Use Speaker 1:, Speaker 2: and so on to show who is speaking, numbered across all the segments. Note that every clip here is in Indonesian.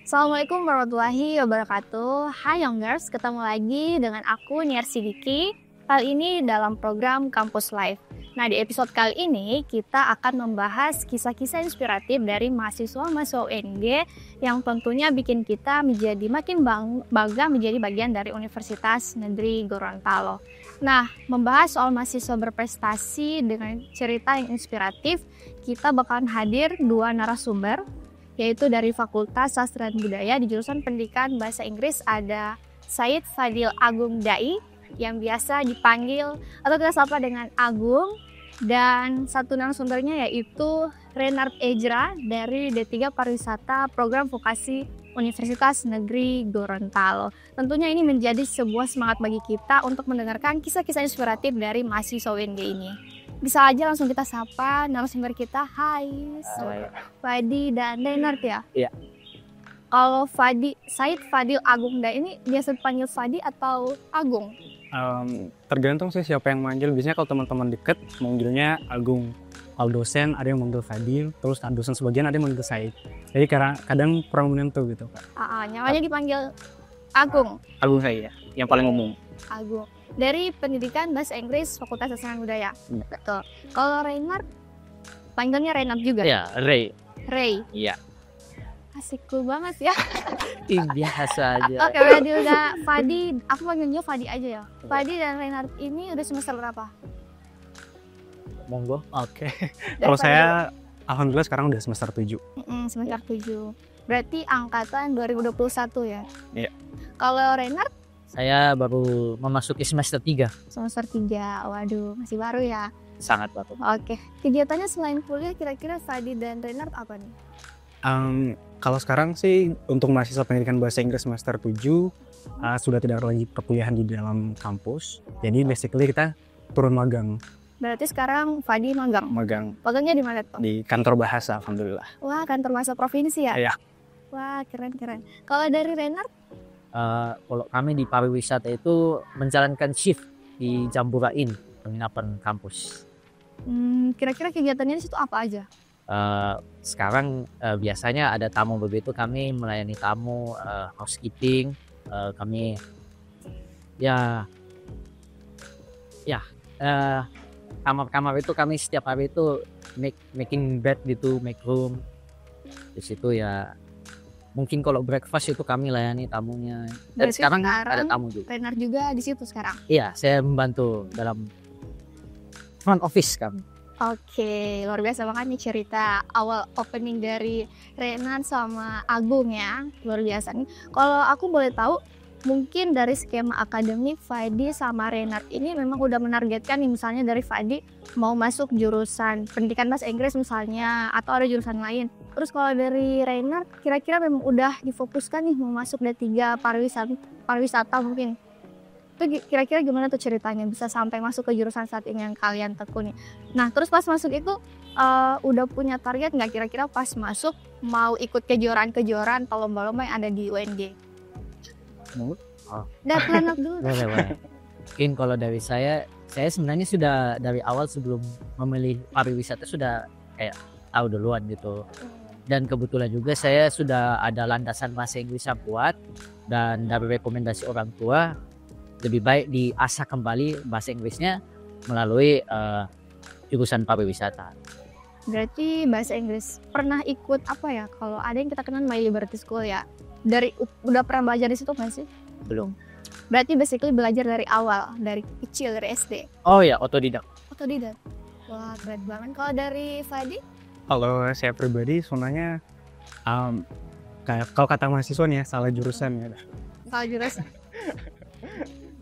Speaker 1: Assalamualaikum warahmatullahi wabarakatuh. Hai Youngers, ketemu lagi dengan aku Niar Sidiki. Kali ini dalam program Kampus Live. Nah, di episode kali ini kita akan membahas kisah-kisah inspiratif dari mahasiswa-mahasiswa UNG yang tentunya bikin kita menjadi makin bangga menjadi bagian dari Universitas Negeri Gorontalo. Nah, membahas soal mahasiswa berprestasi dengan cerita yang inspiratif, kita bakalan hadir dua narasumber, yaitu dari Fakultas Sastra dan Budaya di jurusan Pendidikan Bahasa Inggris ada Said Fadil Agung Dai yang biasa dipanggil atau kita sapa dengan Agung, dan satu narasumbernya yaitu Renard Ejra dari D3 Pariwisata Program Vokasi Universitas Negeri Gorontalo. Tentunya ini menjadi sebuah semangat bagi kita untuk mendengarkan kisah-kisah inspiratif dari mahasiswa UNG ini. Bisa aja langsung kita sapa narasumber kita. Hai, Fadi dan Renard ya?
Speaker 2: Iya.
Speaker 1: Kalau Said Fadil Agung Dai ini biasa dipanggil Fadi atau Agung?
Speaker 2: Tergantung sih siapa yang manggil. Biasanya kalau teman-teman deket manggilnya Agung. Kalau dosen ada yang manggil Fadil, terus dosen sebagian ada yang manggil Said. Jadi kadang kurang menentu gitu, Kak.
Speaker 1: Nyawanya dipanggil Agung.
Speaker 2: Agung saya, yang paling umum.
Speaker 1: Agung. Dari Pendidikan Bahasa Inggris Fakultas Sastra dan Budaya. Betul. Kalau Renard, panggilnya Renard juga?
Speaker 2: Iya, Ray. Iya.
Speaker 1: Asik, cool banget ya.
Speaker 2: Biasa aja.
Speaker 1: Oke, berarti udah Fadi, aku panggilnya Fadi aja ya. Fadi dan Renard ini udah semester berapa?
Speaker 2: Monggo. Oke. Kalau saya alhamdulillah sekarang udah semester 7.
Speaker 1: Semester 7. Berarti angkatan 2021 ya?
Speaker 2: Iya.
Speaker 1: Kalau Renard?
Speaker 3: Saya baru memasuki semester 3.
Speaker 1: Semester 3, waduh masih baru ya?
Speaker 3: Sangat baru.
Speaker 1: Oke, kegiatannya selain kuliah kira-kira Fadi dan Renard apa nih?
Speaker 2: Kalau sekarang sih untuk mahasiswa pendidikan bahasa Inggris semester 7 sudah tidak lagi perkuliahan di dalam kampus. Jadi basically kita turun magang.
Speaker 1: Berarti sekarang Fadi magang? Magangnya di mana tuh?
Speaker 2: Di kantor bahasa, alhamdulillah.
Speaker 1: Wah, kantor bahasa provinsi ya?
Speaker 2: Iya.
Speaker 1: Wah, keren. Kalau dari Renard?
Speaker 3: Kalau kami di pariwisata itu menjalankan shift di Jamburain, penginapan kampus.
Speaker 1: Kira-kira kegiatannya di situ apa aja?
Speaker 3: Sekarang biasanya ada tamu begitu, kami melayani tamu, housekeeping, kami kamar-kamar itu kami setiap hari itu making bed gitu, make room. Di situ ya mungkin kalau breakfast itu kami layani tamunya. Dan sekarang ada tamu juga.
Speaker 1: Renard juga di situ sekarang?
Speaker 3: Iya, saya membantu dalam front office kami.
Speaker 1: Oke, luar biasa banget nih cerita awal opening dari Renard sama Agung ya. Luar biasa nih. Kalau aku boleh tahu, mungkin dari skema akademik Fadi sama Renard ini memang udah menargetkan nih, misalnya dari Fadi mau masuk jurusan pendidikan bahasa Inggris misalnya, atau ada jurusan lain. Terus kalau dari Renard kira-kira memang udah difokuskan nih mau masuk D3 pariwisata mungkin. Itu kira-kira gimana tuh ceritanya bisa sampai masuk ke jurusan saat ini yang kalian tekuni? Nah, terus pas masuk itu udah punya target nggak kira-kira pas masuk mau ikut kejuaraan-kejuaraan atau lomba-lomba yang ada di UNG? Plan dulu.
Speaker 3: Mungkin kalau dari saya sebenarnya sudah dari awal sebelum memilih pariwisata sudah kayak tahu duluan gitu. Dan kebetulan juga saya sudah ada landasan bahasa Inggris yang kuat, dan dari rekomendasi orang tua lebih baik diasah kembali bahasa Inggrisnya melalui jurusan pariwisata.
Speaker 1: Berarti bahasa Inggris pernah ikut apa ya? Kalau ada yang kita kenal My Liberty School ya. Udah pernah belajar di situ nggak sih?
Speaker 3: Belum.
Speaker 1: Berarti basically belajar dari awal, dari kecil, dari SD.
Speaker 3: Oh ya, otodidak.
Speaker 1: Wah, keren banget. Kalau dari Fadi?
Speaker 2: Kalau saya pribadi sebenarnya kalau kata mahasiswa nih ya, salah jurusan ya.
Speaker 1: Salah jurusan.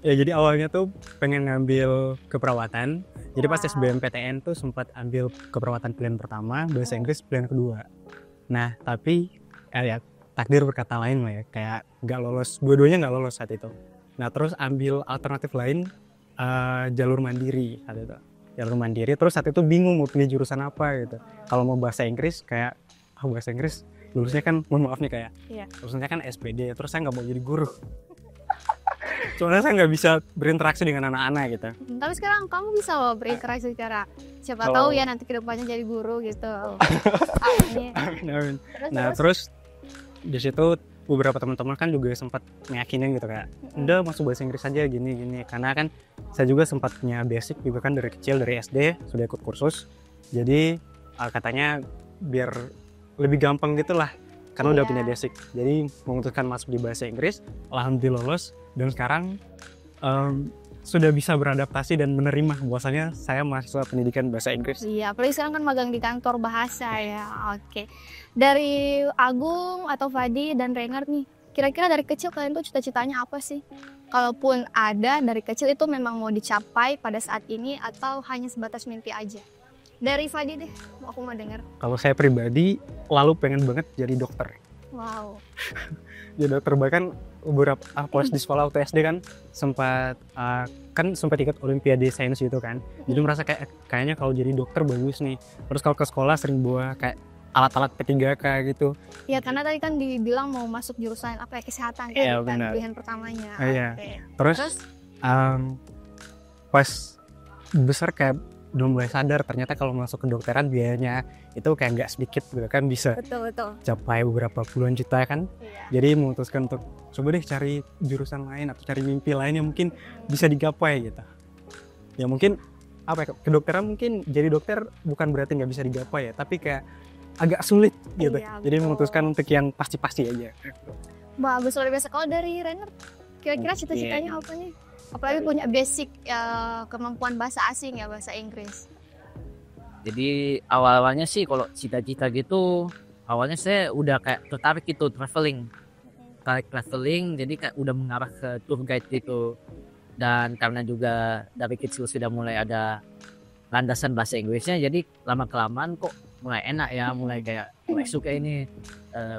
Speaker 2: Ya jadi awalnya tuh pengen ngambil keperawatan. Jadi pas SBMPTN tuh sempat ambil keperawatan pilihan pertama, bahasa Inggris pilihan kedua. Nah tapi ya takdir berkata lain lah ya, kayak nggak lolos, dua-duanya nggak lolos saat itu. Nah terus ambil alternatif lain, jalur mandiri saat itu. Terus saat itu bingung mau pilih jurusan apa gitu. Kalau mau bahasa Inggris kayak bahasa Inggris lulusnya kan, mohon maaf nih, kayak lulusnya kan SPD, terus saya nggak mau jadi guru. Soalnya saya nggak bisa berinteraksi dengan anak-anak gitu.
Speaker 1: Tapi sekarang kamu bisa loh berinteraksi secara, siapa tahu ya nanti kedepannya jadi guru gitu. Amin.
Speaker 2: Amin. Nah terus di situ beberapa teman-teman kan juga sempat meyakinin gitu kayak udah masuk bahasa Inggris aja gini karena kan saya juga sempat punya basic juga kan dari kecil, dari SD sudah ikut kursus, jadi katanya biar lebih gampang gitu lah karena udah punya basic, jadi memutuskan masuk di bahasa Inggris. Alhamdulillah lolos dan sekarang sudah bisa beradaptasi dan menerima bahwasanya saya mahasiswa pendidikan bahasa Inggris.
Speaker 1: Iya, apalagi sekarang kan magang di kantor bahasa ya. Oke. Dari Agung atau Fadi dan Renard nih, kira-kira dari kecil kalian tuh cita-citanya apa sih? Kalaupun ada dari kecil itu memang mau dicapai pada saat ini atau hanya sebatas mimpi aja? Dari Fadi deh, aku mau dengar.
Speaker 2: Kalau saya pribadi lalu pengen banget jadi dokter.
Speaker 1: Wow.
Speaker 2: Jadi dokter, bahkan beberapa pas di sekolah waktu SD kan sempat ikut olimpiade sains gitu kan, jadi merasa kayaknya kalau jadi dokter bagus nih. Terus kalau ke sekolah sering bawa kayak alat-alat P3K gitu.
Speaker 1: Ya karena tadi kan dibilang mau masuk jurusan apa ya, kesehatan kan,
Speaker 2: Iya,
Speaker 1: kan
Speaker 2: benar.
Speaker 1: pilihan pertamanya.
Speaker 2: Iya.
Speaker 1: Oke.
Speaker 2: Terus pas besar kayak udah mulai sadar ternyata kalau masuk kedokteran biayanya itu kayak nggak sedikit gitu kan, bisa
Speaker 1: Betul.
Speaker 2: capai beberapa puluhan juta kan.
Speaker 1: Iya.
Speaker 2: Jadi memutuskan untuk coba deh cari jurusan lain atau cari mimpi lain yang mungkin bisa digapai gitu. Ya mungkin apa ya, kedokteran mungkin jadi dokter bukan berarti nggak bisa digapai ya, tapi kayak agak sulit gitu.
Speaker 1: Iya,
Speaker 2: Jadi
Speaker 1: betul.
Speaker 2: memutuskan untuk yang pasti-pasti aja.
Speaker 1: Bagus luar biasa. Kalau dari Renard, kira-kira cita-citanya apa nih? Apalagi punya basic kemampuan bahasa asing ya, bahasa Inggris.
Speaker 3: Jadi awal-awalnya sih kalau cita-cita gitu, awalnya saya udah kayak tertarik gitu traveling, jadi kayak udah mengarah ke tour guide gitu. Dan karena juga dari kecil sudah mulai ada landasan bahasa Inggrisnya, jadi lama-kelamaan kok mulai enak ya, mulai suka ini.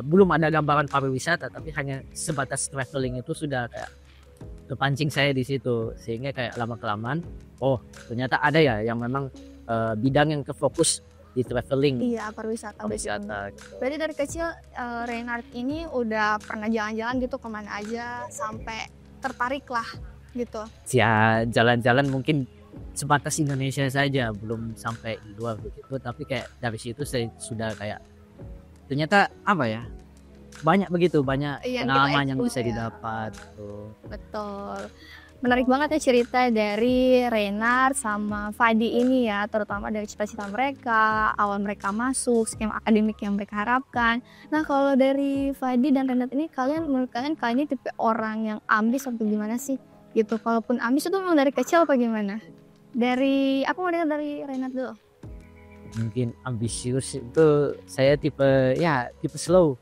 Speaker 3: Belum ada gambaran pariwisata, tapi hanya sebatas traveling itu sudah kayak kepancing saya di situ, sehingga kayak lama-kelamaan oh ternyata ada ya yang memang bidang yang kefokus di traveling.
Speaker 1: Iya, pariwisata. Berarti dari kecil Renard ini udah pernah jalan-jalan gitu kemana aja sampai tertarik lah gitu.
Speaker 3: Ya jalan-jalan mungkin sebatas Indonesia saja, belum sampai di luar begitu, tapi kayak dari situ saya sudah kayak ternyata apa ya, banyak
Speaker 1: Iya,
Speaker 3: pengalaman
Speaker 1: kita
Speaker 3: yang bisa
Speaker 1: explore ya.
Speaker 3: didapat tuh.
Speaker 1: Betul. Menarik banget ya cerita dari Renard sama Fadi ini ya, terutama dari cita-cita mereka, awal mereka masuk, skema akademik yang mereka harapkan. Nah, kalau dari Fadi dan Renard ini, menurut kalian ini tipe orang yang ambis atau gimana sih? Gitu. Kalaupun ambis itu memang dari kecil apa gimana? Aku mau dengar dari Renard dulu.
Speaker 3: Mungkin ambisius itu saya tipe slow,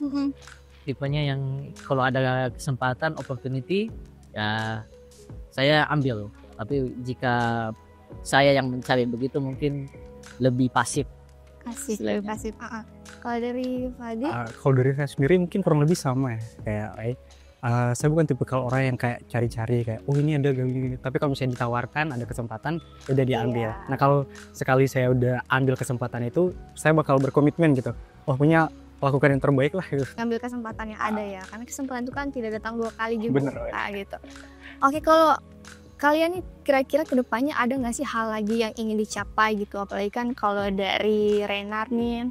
Speaker 3: tipenya yang kalau ada kesempatan, opportunity ya saya ambil. Tapi jika saya yang mencari begitu mungkin lebih pasif.
Speaker 1: Lebih pasif. Kalau dari Fadi,
Speaker 2: Kalau dari saya sendiri mungkin kurang lebih sama ya, kayak saya bukan tipikal orang yang kayak cari-cari kayak ini ada gini, tapi kalau misalnya ditawarkan ada kesempatan udah diambil.
Speaker 1: Iya.
Speaker 2: Nah kalau sekali saya udah ambil kesempatan itu, saya bakal berkomitmen gitu, lakukan yang terbaik lah gitu.
Speaker 1: ngambil kesempatan yang ada ya, karena kesempatan itu kan tidak datang 2 kali juga.
Speaker 2: Bener.
Speaker 1: Gitu. Oke, kalau kalian nih kira-kira kedepannya ada nggak sih hal lagi yang ingin dicapai gitu? Apalagi kan kalau dari Renard nih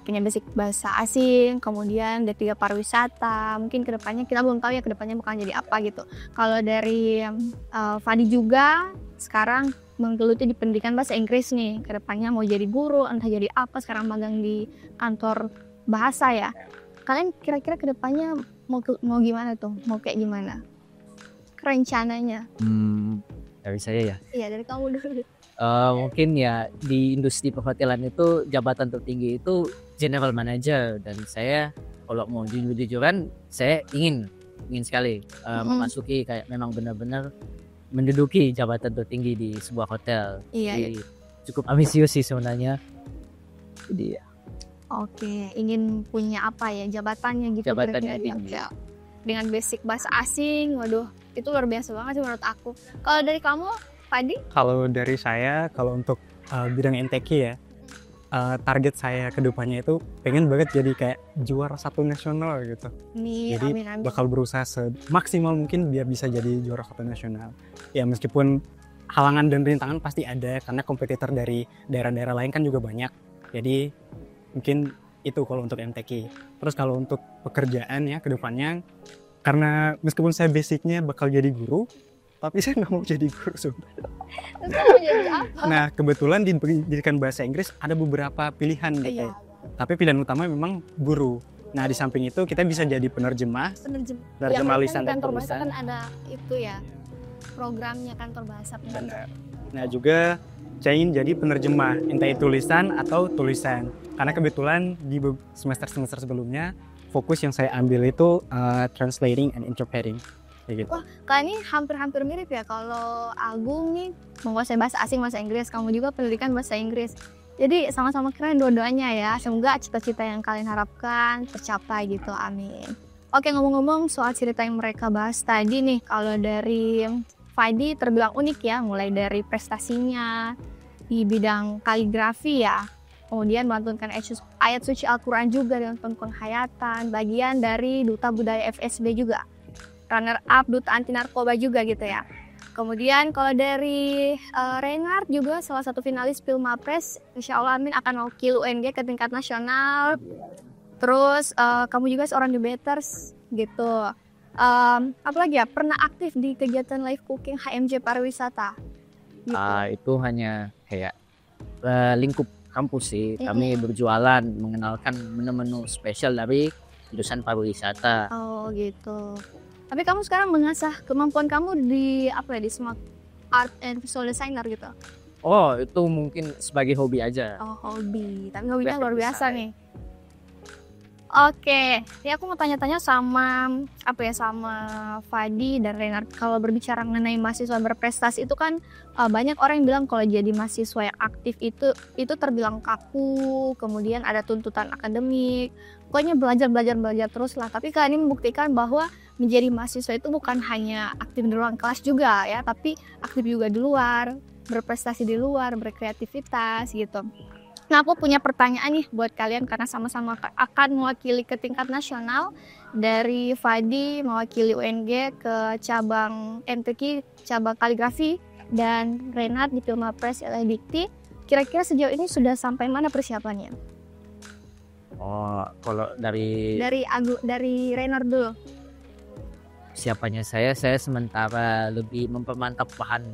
Speaker 1: punya basic bahasa asing, kemudian D3 pariwisata, mungkin kedepannya kita belum tahu ya kedepannya bakal jadi apa gitu. Kalau dari Fadi juga sekarang menggeluti di pendidikan bahasa Inggris nih, kedepannya mau jadi guru, entah jadi apa, sekarang magang di kantor bahasa ya. Kalian kira-kira kedepannya mau gimana tuh? Mau kayak gimana? Rencananya?
Speaker 3: Dari saya ya.
Speaker 1: Iya, dari kamu dulu.
Speaker 3: Mungkin ya di industri perhotelan itu jabatan tertinggi itu general manager, dan saya kalau mau jujur-jujuran saya ingin sekali memasuki kayak memang benar-benar menduduki jabatan tertinggi di sebuah hotel.
Speaker 1: Iya.
Speaker 3: Jadi, cukup ambisius sih sebenarnya. Jadi
Speaker 1: Oke, ingin punya apa ya, jabatannya gitu.
Speaker 3: Jabatannya
Speaker 1: kira-kira.
Speaker 3: tinggi.
Speaker 1: Ya. Dengan basic bahasa asing, waduh, itu luar biasa banget sih menurut aku. Kalau dari kamu, Fadi?
Speaker 2: Kalau dari saya, kalau untuk bidang NTQ ya, target saya ke depannya itu pengen banget jadi kayak juara 1 nasional gitu.
Speaker 1: Nih,
Speaker 2: Jadi
Speaker 1: amin.
Speaker 2: bakal berusaha semaksimal mungkin biar bisa jadi juara 1 nasional. Ya meskipun halangan dan rintangan pasti ada karena kompetitor dari daerah-daerah lain kan juga banyak. Jadi mungkin Itu kalau untuk MTQ. Terus kalau untuk pekerjaan ya ke depannya, karena meskipun saya basicnya bakal jadi guru, tapi saya nggak mau jadi guru sebenarnya.
Speaker 1: Terus mau jadi apa?
Speaker 2: Nah kebetulan di pendidikan bahasa Inggris ada beberapa pilihan gitu.
Speaker 1: Iya,
Speaker 2: Tapi pilihan utama memang guru. Nah di samping itu kita bisa jadi penerjemah
Speaker 1: penerjemah
Speaker 2: lisan dan
Speaker 1: kantor bahasa
Speaker 2: tulisan.
Speaker 1: kan ada itu ya, programnya kantor bahasa
Speaker 2: Benar. Nah juga saya ingin jadi penerjemah, entah itu tulisan atau tulisan. Karena kebetulan di semester sebelumnya fokus yang saya ambil itu translating and interpreting. Kayak gitu.
Speaker 1: Wah, kalian ini hampir-hampir mirip ya. Kalau Agung nih menguasai bahasa asing, bahasa Inggris, kamu juga pendidikan bahasa Inggris. Jadi sama-sama keren dua-duanya ya. Semoga cita-cita yang kalian harapkan tercapai gitu, amin. Oke, ngomong-ngomong soal cerita yang mereka bahas tadi nih, kalau dari Fadi terbilang unik ya, mulai dari prestasinya di bidang kaligrafi ya, kemudian melantunkan ayat suci Al-Quran juga dengan penuh penghayatan, bagian dari Duta Budaya FSB juga, runner up Duta Anti Narkoba juga gitu ya. Kemudian kalau dari Reinhard juga salah satu finalis Pilmapres, insya Allah amin akan mewakili UNG ke tingkat nasional. Terus kamu juga seorang debaters gitu. Apalagi ya, pernah aktif di kegiatan live cooking HMJ pariwisata gitu.
Speaker 3: Itu hanya kayak lingkup kampus sih. Kami berjualan mengenalkan menu-menu spesial dari jurusan pariwisata.
Speaker 1: Oh gitu. Tapi kamu sekarang mengasah kemampuan kamu di apa ya, di smart art and visual designer gitu.
Speaker 3: Oh, itu mungkin sebagai hobi aja.
Speaker 1: Oh, hobi. Tapi hobinya luar
Speaker 3: Graphic
Speaker 1: biasa
Speaker 3: design.
Speaker 1: nih. Oke, ya aku mau tanya-tanya sama sama Fadi dan Reinhard. Kalau berbicara mengenai mahasiswa berprestasi itu kan banyak orang yang bilang kalau jadi mahasiswa yang aktif itu terbilang kaku, kemudian ada tuntutan akademik. Pokoknya belajar terus lah. Tapi kalian ini membuktikan bahwa menjadi mahasiswa itu bukan hanya aktif di ruang kelas juga ya, tapi aktif juga di luar, berprestasi di luar, berkreativitas gitu. Nah, aku punya pertanyaan nih buat kalian karena sama-sama akan mewakili ke tingkat nasional. Dari Fadi mewakili UNG ke cabang MTQ, cabang kaligrafi, dan Reinhard di Pilmapres LA Dikti. Kira-kira sejauh ini sudah sampai mana persiapannya?
Speaker 3: Oh, kalau dari
Speaker 1: Dari Reinhard dulu.
Speaker 3: siapanya saya sementara lebih mempermantap bahan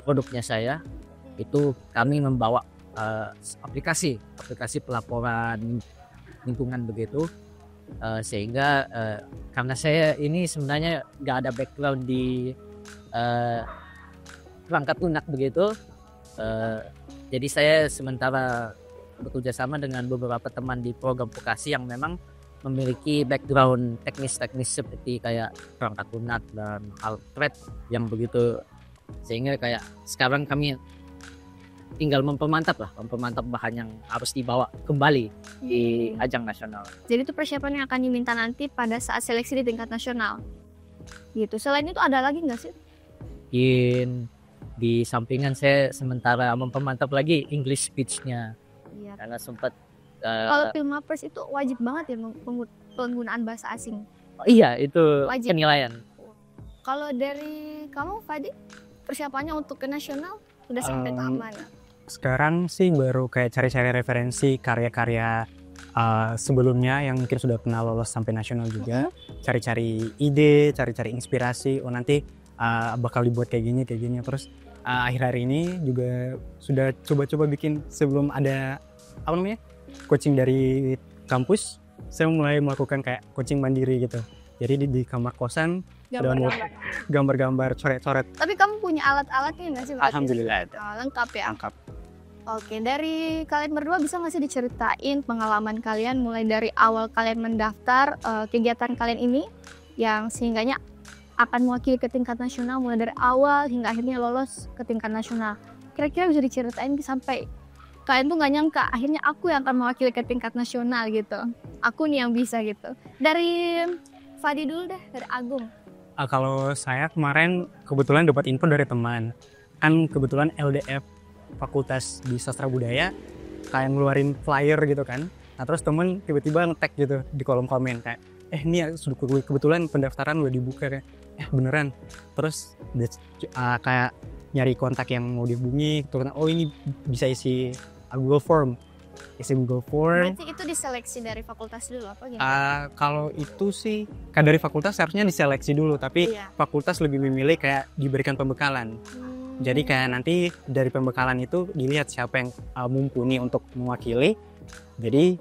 Speaker 3: produknya saya. Itu kami membawa aplikasi pelaporan lingkungan begitu, sehingga karena saya ini sebenarnya nggak ada background di perangkat lunak begitu, jadi saya sementara bekerja sama dengan beberapa teman di program vokasi yang memang memiliki background teknis seperti kayak perangkat lunak dan Alfred yang begitu, sehingga kayak sekarang kami tinggal mempermantap bahan yang harus dibawa kembali di ajang nasional.
Speaker 1: Jadi itu persiapan yang akan diminta nanti pada saat seleksi di tingkat nasional. Gitu. Selain itu ada lagi nggak sih?
Speaker 3: Di sampingan saya sementara mempermantap lagi English speech-nya.
Speaker 1: Iya.
Speaker 3: Karena sempat
Speaker 1: Kalau Pilmapres itu wajib banget ya penggunaan bahasa asing.
Speaker 3: iya itu
Speaker 1: Wajib.
Speaker 3: penilaian.
Speaker 1: Kalau dari kamu Fadi, persiapannya untuk ke nasional udah sampai tahap mana?
Speaker 2: Sekarang sih baru kayak cari-cari referensi karya-karya sebelumnya yang mungkin sudah pernah lolos sampai nasional juga. Cari-cari ide, cari-cari inspirasi. Oh nanti bakal dibuat kayak gini. Terus akhir-akhir ini juga sudah coba-coba bikin sebelum ada coaching dari kampus. Saya mulai melakukan kayak coaching mandiri gitu. Jadi di kamar kosan gambar-gambar, coret-coret.
Speaker 1: Tapi kamu punya alat-alatnya nggak sih?
Speaker 2: Alhamdulillah ada.
Speaker 1: Lengkap ya.
Speaker 2: Lengkap.
Speaker 1: Oke, dari kalian berdua bisa nggak sih diceritain pengalaman kalian mulai dari awal kalian mendaftar kegiatan kalian ini yang sehingganya akan mewakili ke tingkat nasional mulai dari awal hingga akhirnya lolos ke tingkat nasional. Kira-kira bisa diceritain sampai kalian tuh nggak nyangka akhirnya aku yang akan mewakili ke tingkat nasional gitu. Aku nih yang bisa gitu. Dari Fadi dulu deh, dari Agung.
Speaker 2: Kalau saya kemarin kebetulan dapat info dari teman. Kan kebetulan LDF Fakultas di Sastra Budaya kayak ngeluarin flyer gitu kan. Nah terus temen tiba-tiba nge-tag gitu di kolom komen kayak ini kebetulan pendaftaran udah dibuka kayak beneran. Terus kayak nyari kontak yang mau dihubungi gitu kan. Oh ini bisa isi Google Form. ISIM Gold 4.
Speaker 1: Berarti itu diseleksi dari fakultas dulu apa gimana?
Speaker 2: Kalau itu sih kan dari fakultas harusnya diseleksi dulu, tapi
Speaker 1: Iya.
Speaker 2: fakultas lebih memilih kayak diberikan pembekalan. Jadi kayak nanti dari pembekalan itu dilihat siapa yang mumpuni untuk mewakili. Jadi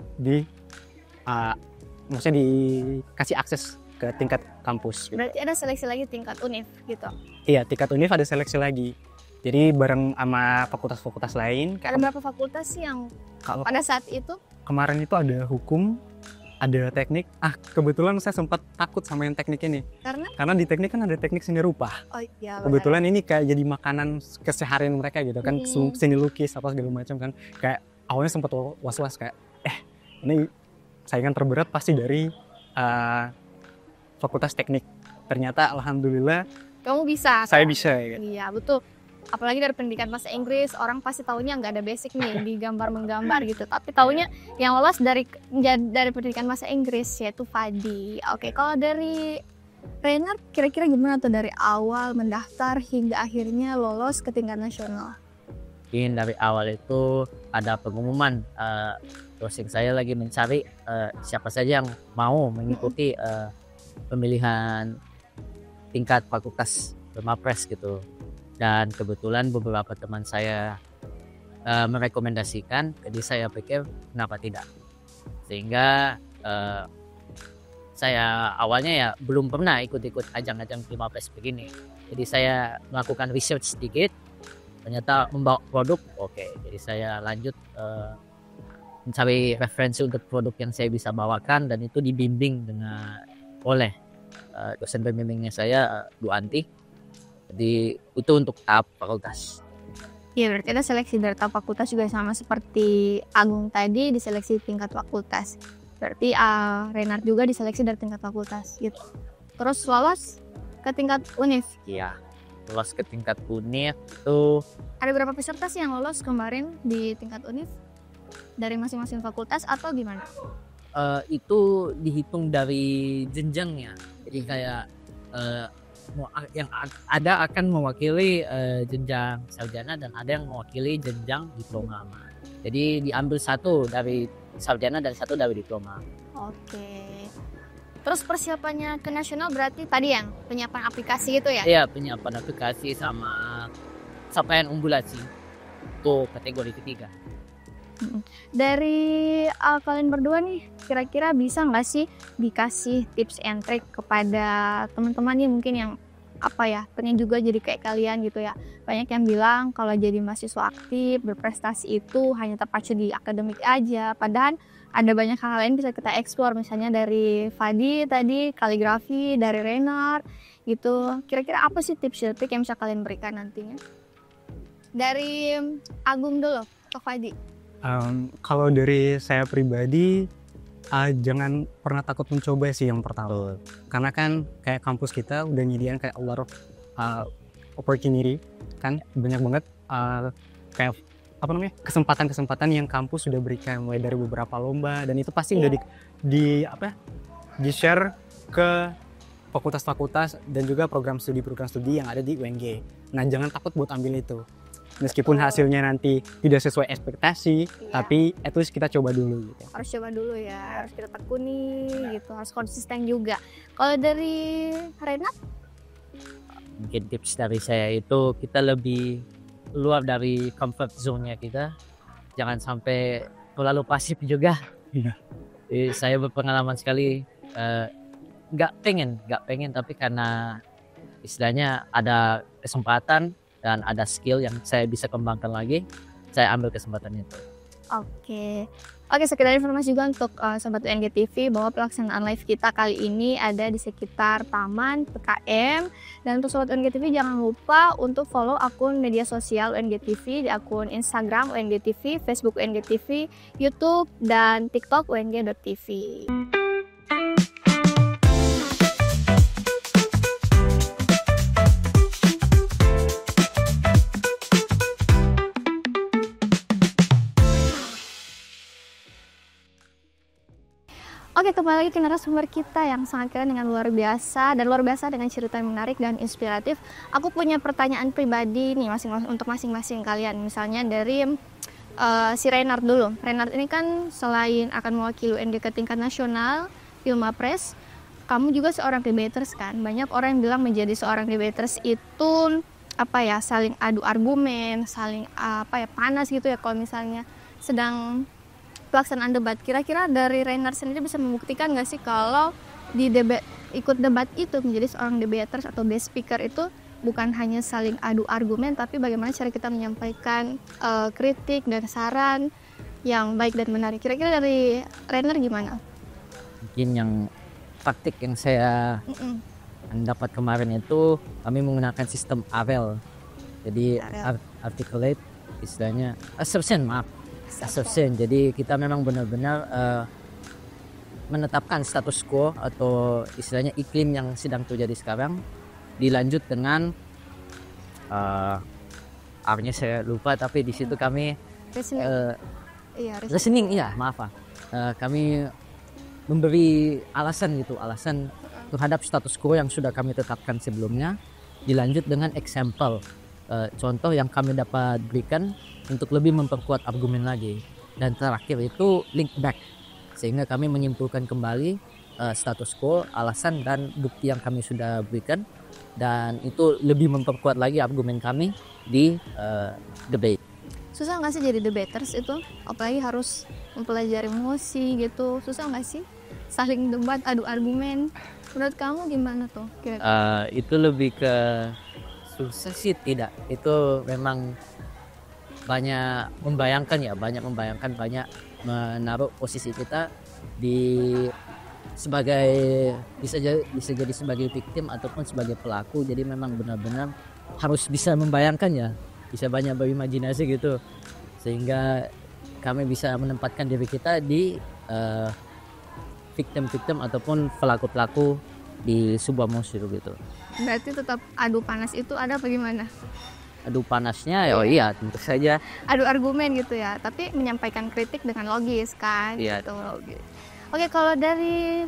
Speaker 2: maksudnya dikasih akses ke tingkat kampus. Gitu.
Speaker 1: Berarti ada seleksi lagi tingkat univ gitu.
Speaker 2: Iya, tingkat univ ada seleksi lagi. Jadi bareng sama fakultas-fakultas lain.
Speaker 1: Ada berapa fakultas sih yang
Speaker 2: Kalau
Speaker 1: pada saat itu?
Speaker 2: kemarin itu ada hukum, ada teknik. Kebetulan saya sempat takut sama yang teknik ini. Karena di teknik kan ada teknik seni rupa.
Speaker 1: Oh iya.
Speaker 2: Kebetulan ini kayak jadi makanan keseharian mereka gitu kan, seni lukis apa segala macam kan. Kayak awalnya sempat was-was kayak ini saingan terberat pasti dari fakultas teknik. Ternyata alhamdulillah
Speaker 1: Kamu bisa.
Speaker 2: saya bisa ya.
Speaker 1: Iya betul. Apalagi dari pendidikan bahasa Inggris, orang pasti taunya nggak ada basic nih di gambar menggambar gitu. Tapi taunya yang lolos dari pendidikan bahasa Inggris yaitu Fadi. Oke, kalau dari Rainer kira-kira gimana tuh dari awal mendaftar hingga akhirnya lolos ke tingkat nasional?
Speaker 3: Mungkin dari awal itu ada pengumuman, dosen saya lagi mencari siapa saja yang mau mengikuti pemilihan tingkat fakultas Mapres gitu. Dan kebetulan beberapa teman saya merekomendasikan, jadi saya pikir kenapa tidak. Sehingga saya awalnya ya belum pernah ikut-ikut ajang-ajang Mapres begini. Jadi saya melakukan research sedikit, ternyata membawa produk, oke. Jadi saya lanjut mencari referensi untuk produk yang saya bisa bawakan, dan itu dibimbing oleh dosen pembimbingnya saya, Bu Anti. Jadi itu untuk tahap fakultas.
Speaker 1: Iya, berarti ada seleksi dari tahap fakultas juga sama seperti Agung tadi diseleksi tingkat fakultas. Berarti Renard juga diseleksi dari tingkat fakultas gitu. Terus lolos ke tingkat univ.
Speaker 3: Iya, lolos ke tingkat univ itu
Speaker 1: Ada berapa peserta sih yang lolos kemarin di tingkat univ? Dari masing-masing fakultas atau gimana?
Speaker 3: itu dihitung dari jenjangnya. Jadi kayak yang ada akan mewakili jenjang sarjana dan ada yang mewakili jenjang diploma. Jadi diambil satu dari sarjana dan satu dari diploma.
Speaker 1: Oke. Terus persiapannya ke nasional berarti tadi yang penyiapan aplikasi itu ya?
Speaker 3: Iya, penyiapan aplikasi sama capaian unggulan untuk kategori ketiga.
Speaker 1: Dari kalian berdua nih, kira-kira bisa nggak sih dikasih tips and trick kepada teman-teman nih mungkin yang pengen juga jadi kayak kalian gitu ya. Banyak yang bilang kalau jadi mahasiswa aktif berprestasi itu hanya terpacu di akademik aja, padahal ada banyak hal lain bisa kita eksplor, misalnya dari Fadi tadi kaligrafi, dari Renard gitu. Kira-kira apa sih tips and trick yang bisa kalian berikan nantinya? Dari Agung dulu ke Fadi.
Speaker 2: Kalau dari saya pribadi, jangan pernah takut mencoba sih yang pertama. Karena kan kayak kampus kita udah nyediain kayak a lot of opportunity kan, banyak banget kayak kesempatan-kesempatan yang kampus sudah berikan, mulai dari beberapa lomba, dan itu pasti udah di share ke fakultas-fakultas dan juga program studi yang ada di UNG. Nah, jangan takut buat ambil itu. Meskipun hasilnya nanti tidak sesuai ekspektasi, tapi at least kita coba dulu gitu.
Speaker 1: Harus coba dulu ya, harus kita tekuni gitu, harus konsisten juga. Kalau dari Renat?
Speaker 3: Mungkin tips dari saya itu kita lebih keluar dari comfort zone-nya kita. Jangan sampai terlalu pasif juga.
Speaker 2: Iya.
Speaker 3: Jadi saya berpengalaman sekali, nggak pengen tapi karena istilahnya ada kesempatan dan ada skill yang saya bisa kembangkan lagi, saya ambil kesempatan itu.
Speaker 1: Oke, sekedar informasi juga untuk Sobat UNG TV bahwa pelaksanaan live kita kali ini ada di sekitar Taman PKM. Dan untuk Sobat UNG TV jangan lupa untuk follow akun media sosial UNG TV di akun Instagram UNG TV, Facebook UNG TV, YouTube, dan TikTok UNG.tv. Oke, kembali lagi ke narasumber kita yang sangat keren dengan luar biasa dengan cerita yang menarik dan inspiratif. Aku punya pertanyaan pribadi nih untuk masing-masing kalian. Misalnya dari si Reinhard dulu. Reinhard ini kan selain akan mewakili UNG ke tingkat nasional, Filmapres, kamu juga seorang debaters kan. Banyak orang yang bilang menjadi seorang debaters itu saling adu argumen, saling panas gitu ya kalau misalnya sedang pelaksanaan debat. Kira-kira dari Reinhard sendiri bisa membuktikan nggak sih kalau ikut debat itu menjadi seorang debaters atau guest speaker itu bukan hanya saling adu argumen, tapi bagaimana cara kita menyampaikan kritik dan saran yang baik dan benar. Kira-kira dari Reinhard gimana?
Speaker 3: Mungkin yang taktik yang saya dapat kemarin itu kami menggunakan sistem AREL. Jadi articulate, istilahnya assertion. Jadi kita memang benar-benar menetapkan status quo atau istilahnya iklim yang sedang terjadi sekarang, dilanjut dengan R-nya saya lupa, tapi di situ kami reasoning, kami memberi alasan terhadap status quo yang sudah kami tetapkan sebelumnya, dilanjut dengan example, contoh yang kami dapat berikan untuk lebih memperkuat argumen lagi, dan terakhir itu link back, sehingga kami menyimpulkan kembali status quo, alasan dan bukti yang kami sudah berikan, dan itu lebih memperkuat lagi argumen kami di debate.
Speaker 1: Susah nggak sih jadi debaters itu? Apalagi harus mempelajari emosi gitu, susah nggak sih? Saling debat, adu argumen. Menurut kamu gimana tuh?
Speaker 3: Itu lebih ke susah sih tidak. Itu memang banyak membayangkan, banyak menaruh posisi kita di sebagai bisa jadi sebagai victim ataupun sebagai pelaku. Jadi memang benar-benar harus bisa membayangkan ya, bisa banyak berimajinasi gitu, sehingga kami bisa menempatkan diri kita di victim ataupun pelaku-pelaku di sebuah musuh gitu.
Speaker 1: Berarti tetap adu panas itu ada apa gimana?
Speaker 3: Adu panasnya iya tentu saja.
Speaker 1: Adu argumen gitu ya, tapi menyampaikan kritik dengan logis kan?
Speaker 3: Iya.
Speaker 1: Gitu. Oke, kalau dari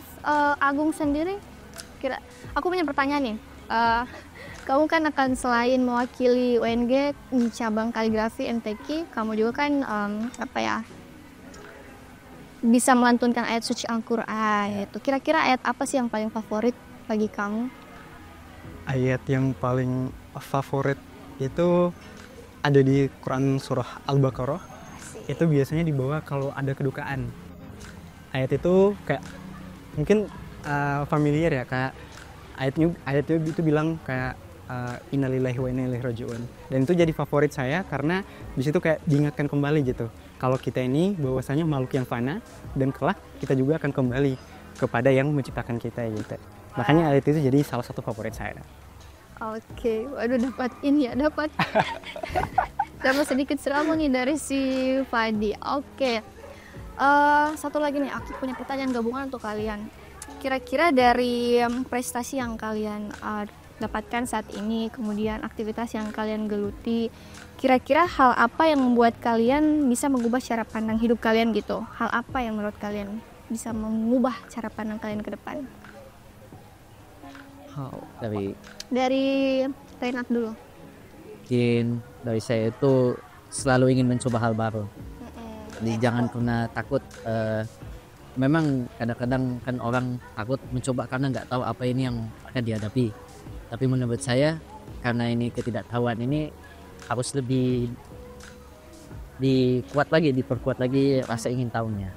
Speaker 1: Agung sendiri, aku punya pertanyaan nih. Kamu kan akan selain mewakili UNG di cabang kaligrafi MTQ, kamu juga kan bisa melantunkan ayat suci Al-Quran. Itu kira-kira ayat apa sih yang paling favorit bagi kamu?
Speaker 2: Ayat yang paling favorit itu ada di Quran surah Al-Baqarah. Itu biasanya dibawa kalau ada kedukaan. Ayat itu kayak mungkin familiar ya, kayak ayat itu bilang kayak innalillahi wa inna ilaihi raji'un. Dan itu jadi favorit saya karena di situ kayak diingatkan kembali gitu. Kalau kita ini bahwasanya makhluk yang fana dan kelak kita juga akan kembali kepada yang menciptakan kita gitu. Makanya ayat itu jadi salah satu favorit saya.
Speaker 1: Oke, waduh dapat sedikit ceramah nih dari si Fadi. Oke, satu lagi nih, aku punya pertanyaan gabungan untuk kalian. Kira-kira dari prestasi yang kalian dapatkan saat ini, kemudian aktivitas yang kalian geluti, kira-kira hal apa yang membuat kalian bisa mengubah cara pandang hidup kalian gitu? Hal apa yang menurut kalian bisa mengubah cara pandang kalian ke depan? Dari Reinhard dulu.
Speaker 3: Mungkin dari saya itu selalu ingin mencoba hal baru. Jadi jangan pernah takut. Memang kadang-kadang kan orang takut mencoba karena nggak tahu apa ini yang akan dihadapi. Tapi menurut saya karena ini ketidaktahuan ini harus lebih diperkuat lagi rasa ingin tahunya.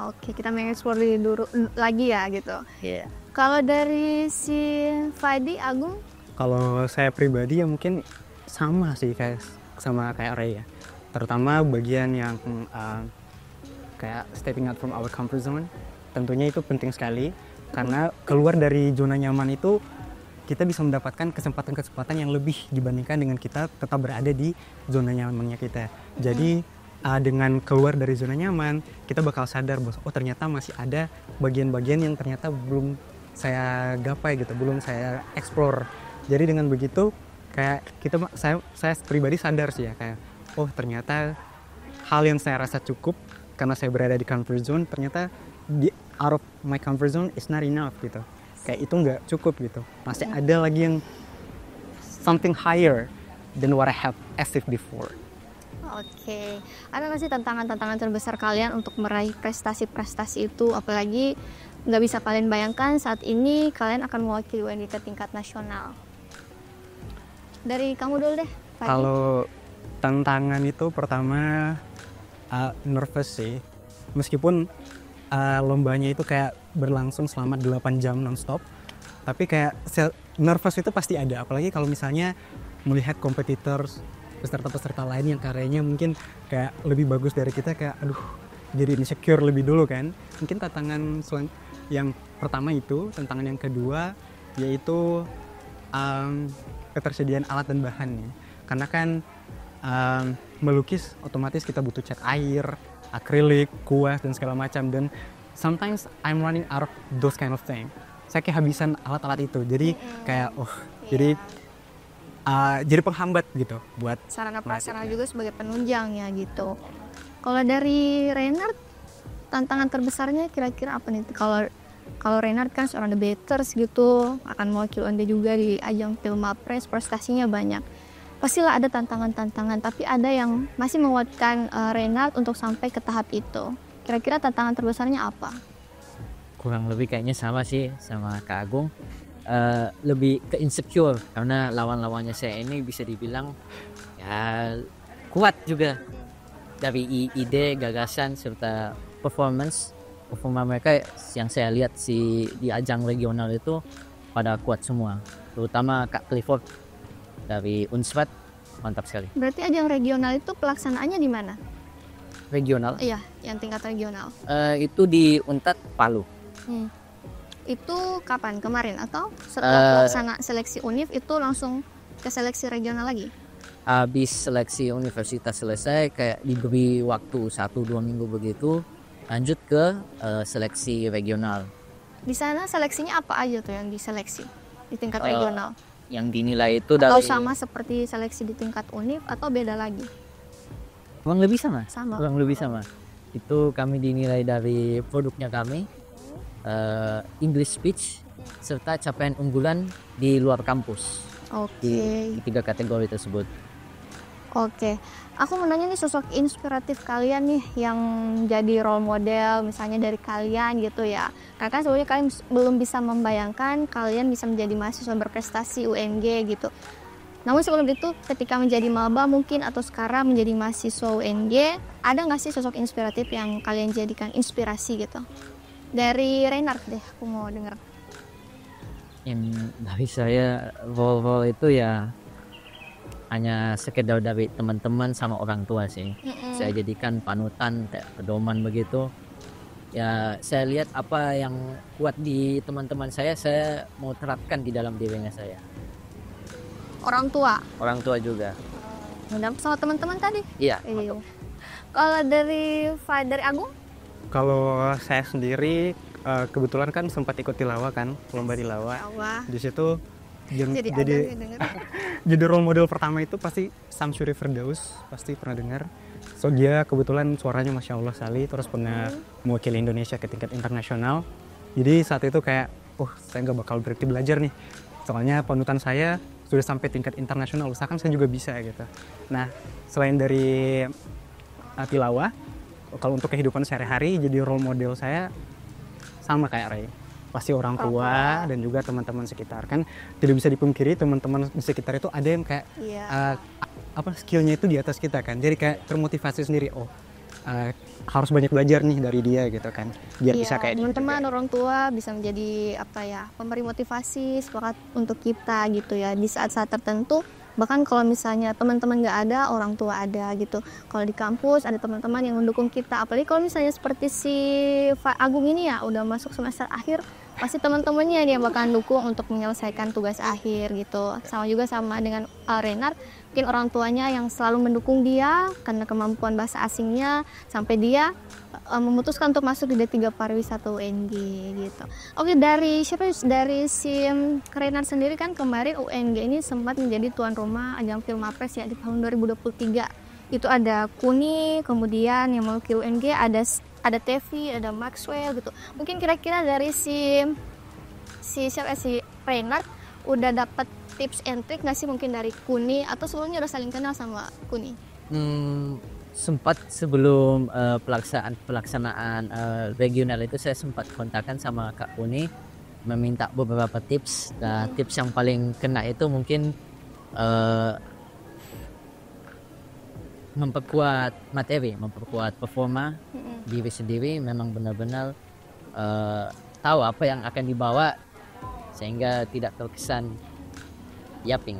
Speaker 1: Oke, kita mengeksplor dulu lagi ya gitu.
Speaker 3: Iya.
Speaker 1: Kalau dari si Fadi, Agung?
Speaker 2: Kalau saya pribadi ya mungkin sama sih kayak Ray ya. Terutama bagian yang kayak stepping out from our comfort zone. Tentunya itu penting sekali karena keluar dari zona nyaman itu kita bisa mendapatkan kesempatan-kesempatan yang lebih dibandingkan dengan kita tetap berada di zona nyamannya kita. Jadi dengan keluar dari zona nyaman, kita bakal sadar bahwa ternyata masih ada bagian-bagian yang ternyata belum saya gapai gitu, belum saya explore. Jadi dengan begitu kayak saya pribadi sadar sih ya, kayak ternyata hal yang saya rasa cukup karena saya berada di comfort zone, ternyata out of my comfort zone is not enough gitu. Kayak itu nggak cukup gitu, masih ada lagi yang something higher than what I have achieved before.
Speaker 1: Oke, ada nggak sih tantangan-tantangan terbesar kalian untuk meraih prestasi-prestasi itu? Apalagi nggak bisa kalian bayangkan saat ini kalian akan mewakili UNJ ke tingkat nasional. Dari kamu dulu deh, Fadi.
Speaker 2: Kalau tantangan itu pertama nervous sih. Meskipun lombanya itu kayak berlangsung selama 8 jam nonstop, tapi kayak nervous itu pasti ada. Apalagi kalau misalnya melihat kompetitor peserta-peserta lain yang karyanya mungkin kayak lebih bagus dari kita, kayak aduh jadi insecure lebih dulu kan. Mungkin tantangan yang pertama itu. Tantangan yang kedua yaitu ketersediaan alat dan bahannya, karena kan melukis otomatis kita butuh cat air, akrilik, kuas dan segala macam, dan sometimes I'm running out of those kind of thing. Saya kehabisan alat-alat itu, jadi kayak jadi penghambat gitu buat
Speaker 1: sarana prasarana juga sebagai penunjang ya gitu. Kalau dari Reynard, tantangan terbesarnya kira-kira apa nih? Kalau Reynard kan seorang debaters gitu, akan mewakili UNJ juga di ajang Filmapres, prestasinya banyak. Pastilah ada tantangan-tantangan, tapi ada yang masih menguatkan Reynard untuk sampai ke tahap itu. Kira-kira tantangan terbesarnya apa?
Speaker 3: Kurang lebih kayaknya sama sih sama Kak Agung. Lebih ke insecure karena lawan-lawannya saya ini bisa dibilang ya kuat juga dari ide, gagasan serta performa mereka yang saya lihat di ajang regional itu pada kuat semua, terutama Kak Clifford dari Unspat, mantap sekali.
Speaker 1: Berarti ajang regional itu pelaksanaannya di mana?
Speaker 3: Regional?
Speaker 1: Iya, yang tingkat regional.
Speaker 3: Itu di Untat Palu.
Speaker 1: Itu kapan? Kemarin atau setelah pelaksana seleksi UNIF itu langsung ke seleksi regional lagi?
Speaker 3: Habis seleksi universitas selesai, kayak diberi waktu 1-2 minggu begitu, lanjut ke seleksi regional.
Speaker 1: Di sana seleksinya apa aja tuh yang diseleksi di tingkat regional?
Speaker 3: Yang dinilai itu
Speaker 1: atau
Speaker 3: dari...
Speaker 1: sama seperti seleksi di tingkat UNIF atau beda lagi?
Speaker 3: Kurang lebih sama.
Speaker 1: Kurang
Speaker 3: lebih sama. Itu kami dinilai dari produknya kami, English speech serta capaian unggulan di luar kampus.
Speaker 1: Oke.
Speaker 3: Di 3 kategori tersebut.
Speaker 1: Oke. Aku mau nanya nih, sosok inspiratif kalian nih yang jadi role model misalnya dari kalian gitu ya. Karena kan sebelumnya kalian belum bisa membayangkan kalian bisa menjadi mahasiswa berprestasi UNJ gitu. Namun sebelum itu ketika menjadi maba mungkin atau sekarang menjadi mahasiswa UNJ, ada nggak sih sosok inspiratif yang kalian jadikan inspirasi gitu? Dari Reynard deh, aku mau denger.
Speaker 3: Yang dari saya role itu ya hanya sekedar dari teman-teman sama orang tua sih. Saya jadikan panutan, pedoman begitu. Ya saya lihat apa yang kuat di teman-teman saya mau terapkan di dalam dirinya saya.
Speaker 1: Orang tua
Speaker 3: juga.
Speaker 1: sama teman-teman tadi?
Speaker 3: Iya.
Speaker 1: Kalau dari Agung?
Speaker 2: Kalau saya sendiri kebetulan kan sempat ikut tilawah kan, lomba tilawah. Di situ jadi role model pertama itu pasti Samsuri Firdaus, pasti pernah dengar. So dia kebetulan suaranya Masya Allah sekali, terus pernah mewakili Indonesia ke tingkat internasional. Jadi saat itu kayak, saya nggak bakal berhenti belajar nih. Soalnya panutan saya sudah sampai tingkat internasional, usahakan saya juga bisa gitu. Nah, selain dari tilawah, kalau untuk kehidupan sehari-hari jadi role model saya sama kayak Ray, pasti orang tua dan juga teman-teman sekitar. Kan tidak bisa dipungkiri teman-teman di sekitar itu ada yang kayak skillnya itu di atas kita kan, jadi kayak termotivasi sendiri, harus banyak belajar nih dari dia gitu kan, biar bisa kayak
Speaker 1: teman-teman orang tua bisa menjadi pemberi motivasi semangat untuk kita gitu ya di saat-saat tertentu. Bahkan kalau misalnya teman-teman nggak ada, orang tua ada gitu. Kalau di kampus ada teman-teman yang mendukung kita. Apalagi kalau misalnya seperti si Agung ini ya udah masuk semester akhir, pasti teman-temannya dia bakalan dukung untuk menyelesaikan tugas akhir gitu. Sama juga sama dengan Reynard, mungkin orang tuanya yang selalu mendukung dia karena kemampuan bahasa asingnya sampai dia memutuskan untuk masuk di D3 Pariwisata UNJ gitu. Oke, dari si Reynard sendiri kan kemarin UNJ ini sempat menjadi tuan rumah ajang Filmapres ya di tahun 2023. Itu ada Kuni, kemudian yang mewakili UNJ ada Tevi, ada Maxwell gitu. Mungkin kira-kira dari si Reynard udah dapat tips and trick nggak sih mungkin dari Kuni, atau sebelumnya udah saling kenal sama Kuni?
Speaker 3: Sempat sebelum pelaksanaan regional itu saya sempat kontakkan sama Kak Uni meminta beberapa tips. Nah, tips yang paling kena itu mungkin memperkuat materi, memperkuat performa diri sendiri, memang benar-benar tahu apa yang akan dibawa sehingga tidak terkesan yapping.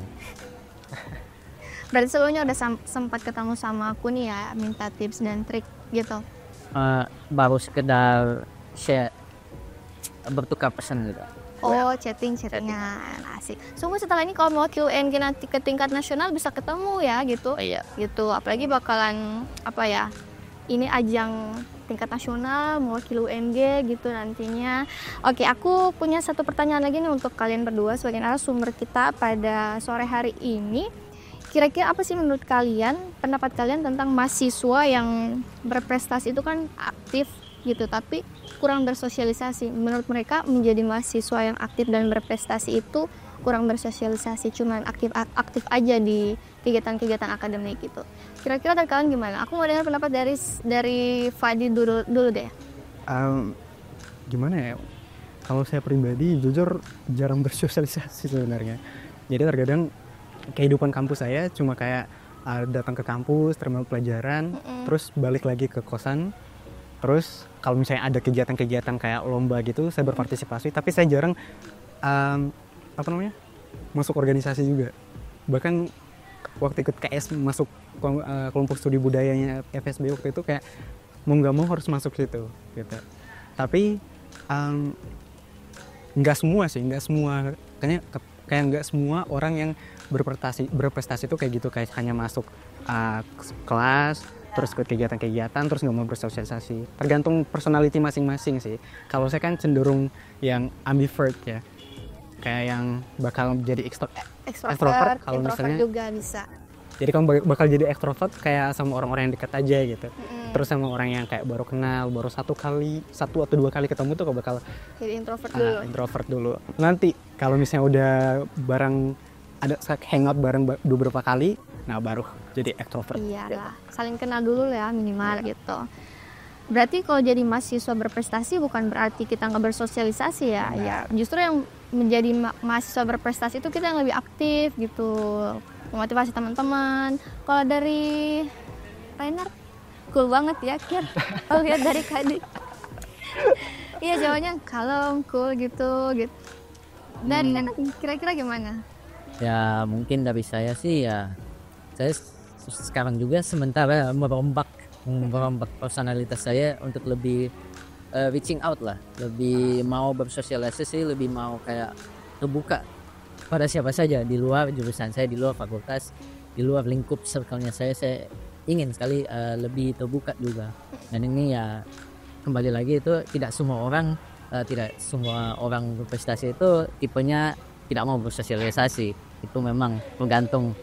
Speaker 1: Berarti sebelumnya udah sempat ketemu sama aku nih ya, minta tips dan trik gitu.
Speaker 3: Baru sekedar share, bertukar pesan gitu.
Speaker 1: Oh, chattingnya asik. Sungguh setelah ini kalau mau Q&A nanti ke tingkat nasional bisa ketemu ya gitu.
Speaker 3: Iya.
Speaker 1: Gitu. Apalagi bakalan apa ya? Ini ajang tingkat nasional mewakili UNG gitu nantinya. Oke, aku punya satu pertanyaan lagi nih untuk kalian berdua sebagai narasumber kita pada sore hari ini. Kira-kira apa sih menurut kalian, pendapat kalian tentang mahasiswa yang berprestasi itu kan aktif gitu, tapi kurang bersosialisasi. Menurut mereka menjadi mahasiswa yang aktif dan berprestasi itu kurang bersosialisasi, cuman aktif aja di kegiatan-kegiatan akademik gitu. Kira-kira dari kalian gimana? Aku mau dengar pendapat dari Fadi dulu deh.
Speaker 2: Gimana ya? Kalau saya pribadi jujur jarang bersosialisasi sebenarnya. Jadi terkadang kehidupan kampus saya cuma kayak datang ke kampus, terima pelajaran, terus balik lagi ke kosan. Terus kalau misalnya ada kegiatan-kegiatan kayak lomba gitu, saya berpartisipasi, tapi saya jarang masuk organisasi juga. Bahkan waktu ikut KS masuk kelompok studi budayanya FSB waktu itu kayak mau nggak mau harus masuk situ gitu. Tapi nggak semua kayak nggak semua orang yang berprestasi itu kayak gitu, kayak hanya masuk kelas terus ikut kegiatan-kegiatan terus nggak mau bersosialisasi. Tergantung personality masing-masing sih. Kalau saya kan cenderung yang ambivert ya, kayak yang bakal jadi extrovert kalau misalnya
Speaker 1: juga bisa.
Speaker 2: Jadi kamu bakal jadi extrovert kayak sama orang-orang yang dekat aja gitu. Terus sama orang yang kayak baru kenal, baru satu atau dua kali ketemu tuh bakal
Speaker 1: jadi introvert dulu.
Speaker 2: Nanti kalau misalnya udah ada hangout bareng beberapa kali, nah baru jadi extrovert.
Speaker 1: Iyalah, saling kenal dulu ya minimal gitu. Berarti kalau jadi mahasiswa berprestasi bukan berarti kita nggak bersosialisasi ya. Ya, justru yang menjadi mahasiswa berprestasi itu kita yang lebih aktif gitu, memotivasi teman-teman. Kalau dari Rainer, cool banget ya Kir. Oh lihat dari Kadi. Iya jawabannya kalem, cool gitu. Dan kira-kira gimana?
Speaker 3: Ya mungkin dari saya sih ya, saya sekarang juga sementara merombak personalitas saya untuk lebih reaching out lah, lebih mau bersosialisasi, lebih mau kayak terbuka pada siapa saja di luar jurusan saya, di luar fakultas, di luar lingkup circle-nya saya ingin sekali lebih terbuka juga. Dan ini ya kembali lagi itu tidak semua orang berprestasi itu tipenya tidak mau bersosialisasi. Itu memang tergantung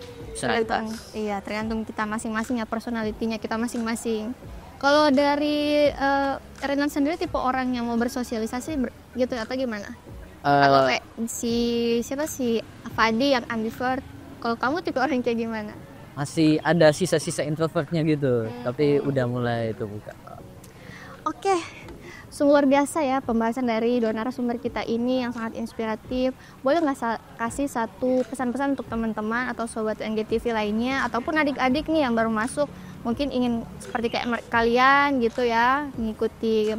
Speaker 1: tergantung kita masing-masing ya, personalitinya kita masing-masing. Kalau dari Renan sendiri tipe orang yang mau bersosialisasi gitu atau gimana? Kalau si Fadi yang ambivert, kalau kamu tipe orang kayak gimana?
Speaker 3: Masih ada sisa-sisa introvertnya gitu, tapi udah mulai terbuka.
Speaker 1: Oke. Sungguh luar biasa ya pembahasan dari dua narasumber kita ini yang sangat inspiratif. Boleh nggak kasih satu pesan-pesan untuk teman-teman atau sobat NGTV lainnya ataupun adik-adik nih yang baru masuk, mungkin ingin seperti kayak kalian gitu ya, mengikuti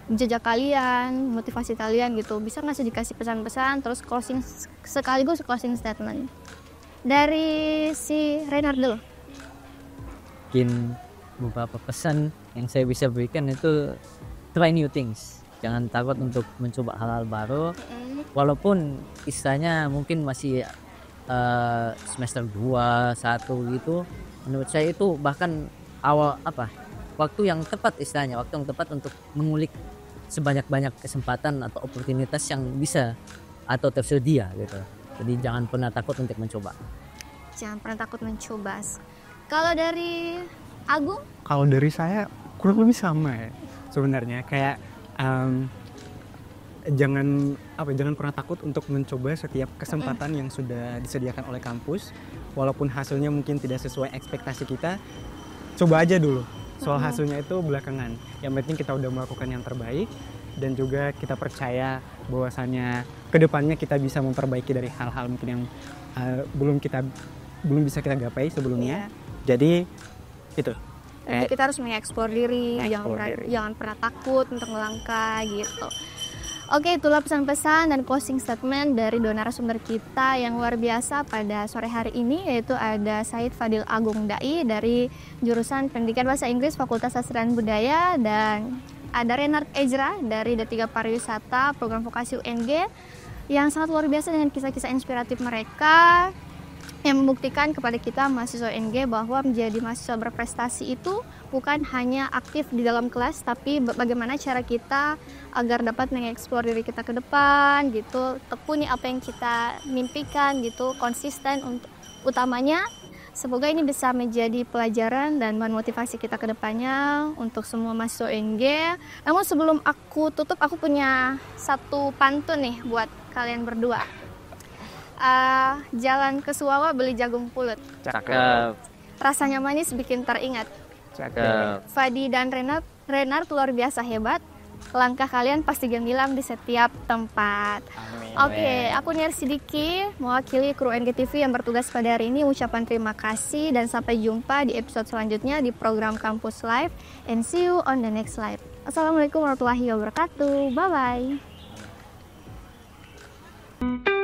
Speaker 1: jejak kalian, motivasi kalian gitu. Bisa nggak sih dikasih pesan-pesan terus sekaligus closing statement dari si Reynard dulu?
Speaker 3: Mungkin beberapa pesan yang saya bisa berikan itu try new things, jangan takut untuk mencoba hal-hal baru, walaupun istilahnya mungkin masih semester 2, 1 gitu. Menurut saya itu bahkan waktu yang tepat untuk mengulik sebanyak-banyak kesempatan atau oportunitas yang bisa atau tersedia gitu. Jadi jangan pernah takut untuk mencoba.
Speaker 1: Kalau dari Agung?
Speaker 2: Kalau dari saya kurang lebih sama ya sebenarnya, kayak jangan pernah takut untuk mencoba setiap kesempatan yang sudah disediakan oleh kampus, walaupun hasilnya mungkin tidak sesuai ekspektasi kita, coba aja dulu. Soal hasilnya itu belakangan. Yang penting kita udah melakukan yang terbaik dan juga kita percaya bahwasannya kedepannya kita bisa memperbaiki dari hal-hal mungkin yang belum bisa kita gapai sebelumnya. Jadi itu.
Speaker 1: Jadi kita harus mengeksplor diri,
Speaker 2: Mengeksplor diri.
Speaker 1: jangan pernah takut untuk melangkah gitu. Oke, itulah pesan-pesan dan closing statement dari dua narasumber kita yang luar biasa pada sore hari ini, yaitu ada Said Fadil Agung Dai dari jurusan Pendidikan Bahasa Inggris Fakultas Sastra dan Budaya, dan ada Renard Ezra dari D3 Pariwisata Program Vokasi UNG yang sangat luar biasa dengan kisah-kisah inspiratif mereka yang membuktikan kepada kita mahasiswa UNG bahwa menjadi mahasiswa berprestasi itu bukan hanya aktif di dalam kelas, tapi bagaimana cara kita agar dapat mengeksplor diri kita ke depan gitu, tekuni apa yang kita mimpikan gitu, konsisten untuk utamanya. Semoga ini bisa menjadi pelajaran dan memotivasi kita ke depannya untuk semua mahasiswa UNG. Namun sebelum aku tutup, aku punya satu pantun nih buat kalian berdua. Jalan ke Suwawa beli jagung pulut.
Speaker 3: Cakep.
Speaker 1: Rasanya manis bikin teringat.
Speaker 3: Cakep.
Speaker 1: Fadi dan Renard luar biasa hebat. Langkah kalian pasti gemilang di setiap tempat.
Speaker 2: Amin.
Speaker 1: Oke, aku Niar Sidiki mewakili kru NGTV yang bertugas pada hari ini. Ucapan terima kasih dan sampai jumpa di episode selanjutnya di program Kampus Live, and see you on the next live. Assalamualaikum warahmatullahi wabarakatuh. Bye bye.